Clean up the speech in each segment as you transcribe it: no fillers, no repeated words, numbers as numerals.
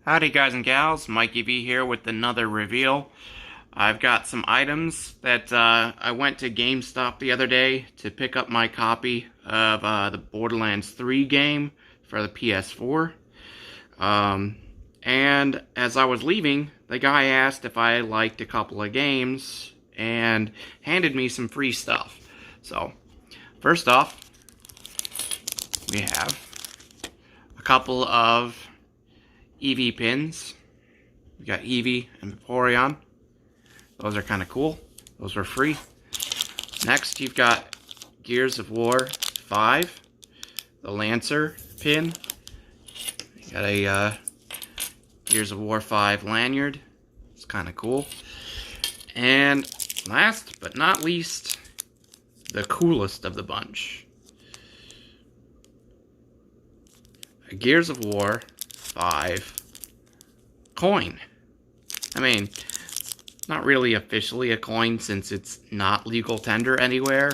Howdy guys and gals, Mikey V here with another reveal. I've got some items that I went to Gamestop the other day to pick up my copy of the Borderlands 3 game for the PS4. And as I was leaving, the guy asked if I liked a couple of games and handed me some free stuff. So, first off, we have a couple of EV pins. We got Eevee and Vaporeon. Those are kind of cool. Those were free. Next, you've got Gears of War 5, the Lancer pin. You got a Gears of War 5 lanyard. It's kind of cool. And last but not least, the coolest of the bunch. A Gears of War 5 coin. I mean, not really officially a coin since it's not legal tender anywhere,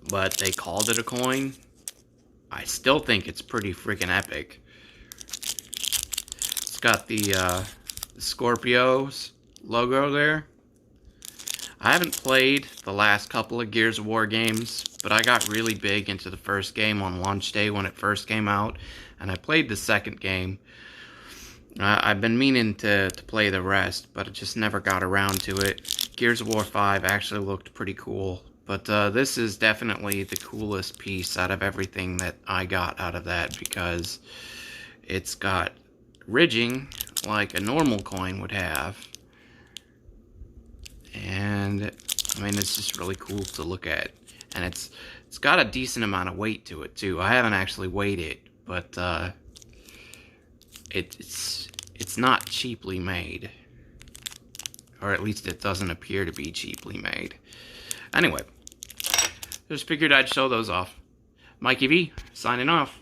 but they called it a coin. I still think it's pretty freaking epic. It's got the Scorpio's logo there. I haven't played the last couple of Gears of War games, but I got really big into the first game on launch day when it first came out, and I played the second game. I've been meaning to play the rest, but I just never got around to it. Gears of War 5 actually looked pretty cool, but this is definitely the coolest piece out of everything that I got out of that, because it's got ridging like a normal coin would have. And I mean, it's just really cool to look at, and it's got a decent amount of weight to it too. I haven't actually weighed it, but it's not cheaply made, or at least it doesn't appear to be cheaply made. Anyway, just figured I'd show those off. Mikey V signing off.